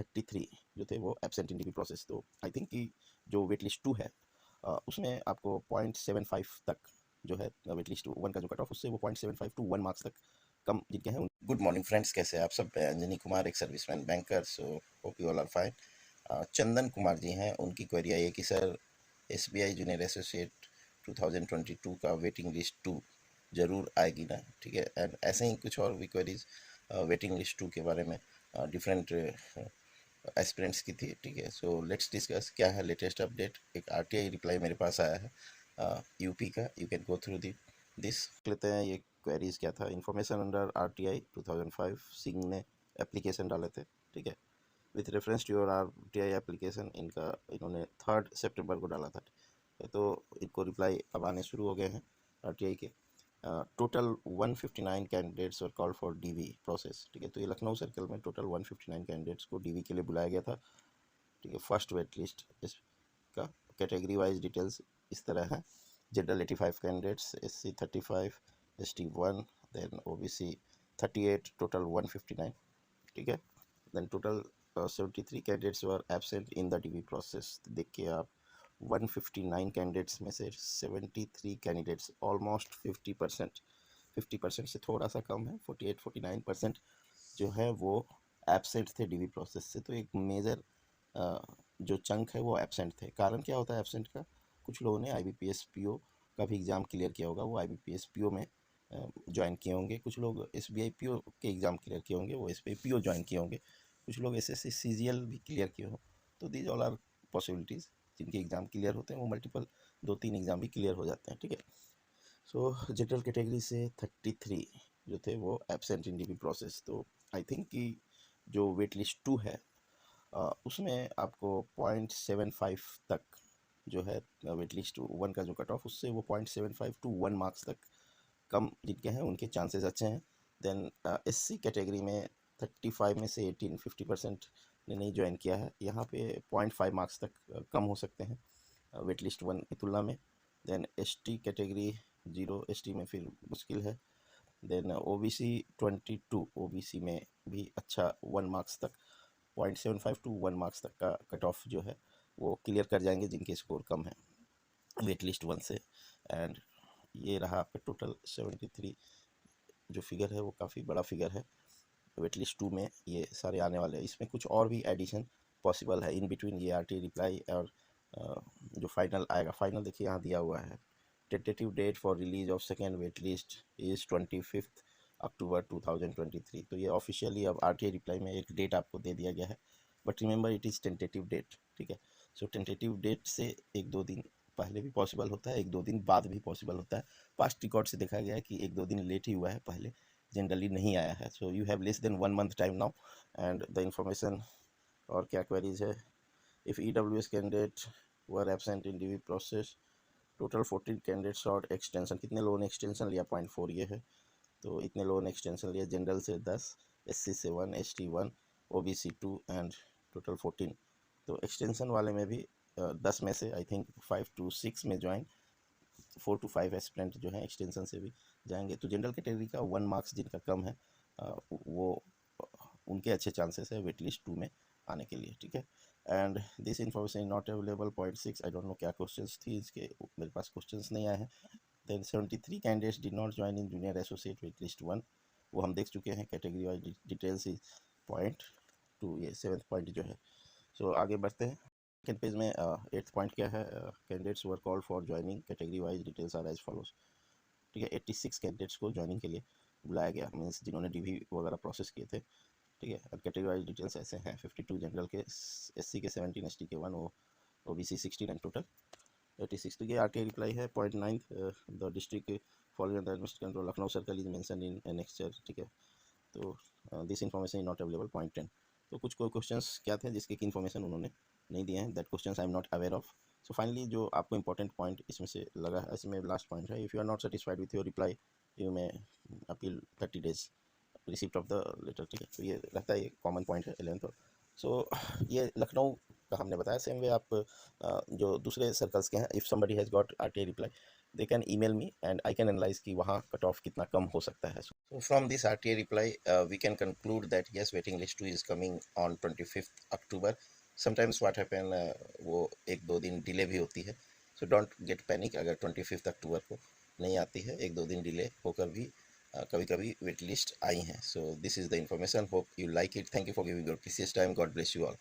33 जो थे वो एब्सेंट इन डिग्री प्रोसेस। तो आई थिंक कि जो वेट लिस्ट 2 है उसमें आपको 0.75 तक जो है वेट लिस्ट 1 का जो कट ऑफ उससे वो 0.75 टू 1 मार्क्स तक कम जिनके हैं। गुड मॉर्निंग फ्रेंड्स, कैसे हैं आप सब? अंजनी कुमार, एक serviceman banker, so hope you all are fine. Chandan Kumar ji हैं, उनकी क्वेरी आई है कि सर SBI जूनियर एसोसिएट 2022 का वेटिंग लिस्ट 2 जरूर आएगी ना? ठीक है, एंड ऐसे ही कुछ और भी क्वेरीज वेटिंग लिस्ट 2 के बारे में डिफरेंट एस्पिरेंट्स की थी। ठीक है, सो लेट्स डिस्कस क्या है लेटेस्ट अपडेट। एक RTI रिप्लाई मेरे पास आया है यूपी का, you can go through this लेते हैं। ये क्वेरीज क्या था? इन्फॉर्मेशन अंडर RTI 2005 सिंह ने एप्लीकेशन डाले थे। ठीक है, with reference to your RTI application, इनका इन्होंने 3 सितंबर को डाला था। तो इनको रिप्लाई अब आने शुरू हो गए हैं RTI के। टोटल 159 कैंडिडेट्स और कॉल फॉर DV प्रोसेस। ठीक है, तो ये लखनऊ सर्कल में टोटल 159 कैंडिडेट्स को DV के लिए बुलाया गया था। ठीक है, फर्स्ट वेट लिस्ट इसका कैटेगरी वाइज डिटेल्स इस तरह है। General 85 candidates, SC 35, ST 1, then OBC 38, total 159। ठीक है, then total 73 candidates were absent in the DV process. देखिए आप 159 कैंडिडेट्स में से 73 कैंडिडेट्स, ऑलमोस्ट 50% से थोड़ा सा कम है, 48-49% जो है वो एब्सेंट थे DV प्रोसेस से। तो एक मेजर जो चंक है वो एब्सेंट थे। कारण क्या होता है एब्सेंट का? कुछ लोगों ने IBPS PO का भी एग्ज़ाम क्लियर किया होगा, वो IBPS PO में ज्वाइन किए होंगे। कुछ लोग SBI PO के एग्ज़ाम क्लियर किए होंगे, वो SBI PO ज्वाइन किए होंगे। कुछ लोग SSC CGL भी क्लियर किए हों। तो दीज ऑल आर पॉसिबिलिटीज़। जिनके एग्ज़ाम क्लियर होते हैं वो मल्टीपल 2-3 एग्ज़ाम भी क्लियर हो जाते हैं। ठीक है, सो जनरल कैटेगरी से 33 जो थे वो एब्सेंट इन DV प्रोसेस। तो आई थिंक कि जो वेट लिस्ट 2 है उसमें आपको 0.75 तक जो है वेट लिस्ट 1 का जो कट ऑफ उससे वो 0.75 टू 1 मार्क्स तक कम जिनके हैं उनके चांसेस अच्छे हैं। देन SC कैटेगरी में 35 में से 18 50% ने नहीं ज्वाइन किया है। यहाँ पे 0.5 मार्क्स तक कम हो सकते हैं वेट लिस्ट 1 की तुलना में। देन ST कैटेगरी 0, ST में फिर मुश्किल है। देन OBC 22, OBC में भी अच्छा 1 मार्क्स तक 0.75 टू 1 मार्क्स तक का कट ऑफ जो है वो क्लियर कर जाएंगे जिनके स्कोर कम है वेट लिस्ट 1 से। एंड ये रहा आपका टोटल 73 जो फिगर है वो काफ़ी बड़ा फिगर है। वेट लिस्ट 2 में ये सारे आने वाले हैं। इसमें कुछ और भी एडिशन पॉसिबल है इन बिटवीन ये RTI रिप्लाई और जो फाइनल आएगा। फाइनल देखिए यहाँ दिया हुआ है, tentative date for release of second wait list is 25 October 2023। तो ये ऑफिशियली अब RTI रिप्लाई में एक डेट आपको दे दिया गया है, but remember it is tentative date. ठीक है, सो टेंटेटिव डेट से 1-2 दिन पहले भी पॉसिबल होता है, 1-2 दिन बाद भी पॉसिबल होता है। पास्ट रिकॉर्ड से देखा गया है कि 1-2 दिन लेट ही हुआ है, पहले जनरली नहीं आया है। So you have less than 1 month time now. And the information और क्या क्वेरीज है? If EWS candidate were absent in DV process, total 14 candidate short extension. कितने लोगों ने एक्सटेंशन लिया? 0.4 ये है। तो इतने लोगों ने एक्सटेंशन लिया। जनरल से 10, SC से 1, ST 1, OBC 2 एंड टोटल 14। तो एक्सटेंशन वाले में भी 10 में से आई थिंक 5 to 6 में ज्वाइन, 4 to 5 एस्पिरेंट जो हैं एक्सटेंशन से भी जाएंगे। तो जनरल कैटेगरी का 1 मार्क्स जिनका कम है वो उनके अच्छे चांसेस है वेट लिस्ट 2 में आने के लिए। ठीक है, and this information not available 0.6। I don't know क्या क्वेश्चंस थी इसके, मेरे पास क्वेश्चंस नहीं आए हैं। Then 73 candidates did not join in junior associate wait list 1, वो हम देख चुके हैं। Category wise details is point 2, ये 7th पॉइंट जो है। सो आगे बढ़ते हैं। सेकेंड पेज में 8th पॉइंट क्या है? Candidates were called for joining, category wise details are as follows. ठीक है, 86 कैंडिडेट्स को ज्वाइनिंग के लिए बुलाया गया, मीन्स जिन्होंने DV वगैरह प्रोसेस किए थे। ठीक है, कैटेगरी वाइज डिटेल्स ऐसे हैं। 52 जनरल के, SC के 17, ST के 1, OBC 16 एंड टोटल 86। तो ये RTI रिप्लाई है। 0.9 the district following the administrative control Lucknow circle is mention in annexure. ठीक है, तो this information is not available. 0.10। तो कुछ कोई क्वेश्चंस क्या थे जिसके की इन्फॉर्मेशन उन्होंने नहीं दिए हैं, that questions I am not aware of. So finally जो आपको इंपॉर्टेंट पॉइंट इसमें से लगा है, इसमें लास्ट पॉइंट है, if you are not satisfied with your reply you may appeal 30 days receipt of the letter. ठीक है, तो ये रहता है, ये कॉमन पॉइंट है 11th। सो ये लखनऊ का हमने बताया, सेम वे आप जो दूसरे सर्कल्स के हैं, if somebody has got RTA reply, they can email me and I can analyse कि वहाँ कट ऑफ कितना कम हो सकता है. So from this RTA reply, we can conclude that yes, waiting list 2 is coming on 25th October. Sometimes what happen, वो एक दो दिन डिले भी होती है. So don't get panic अगर 25th अक्टूबर को नहीं आती है, एक दो दिन डिले होकर भी कभी कभी वेट लिस्ट आई हैं. So this is the information. Hope you like it. Thank you for giving your precious time. God bless you all.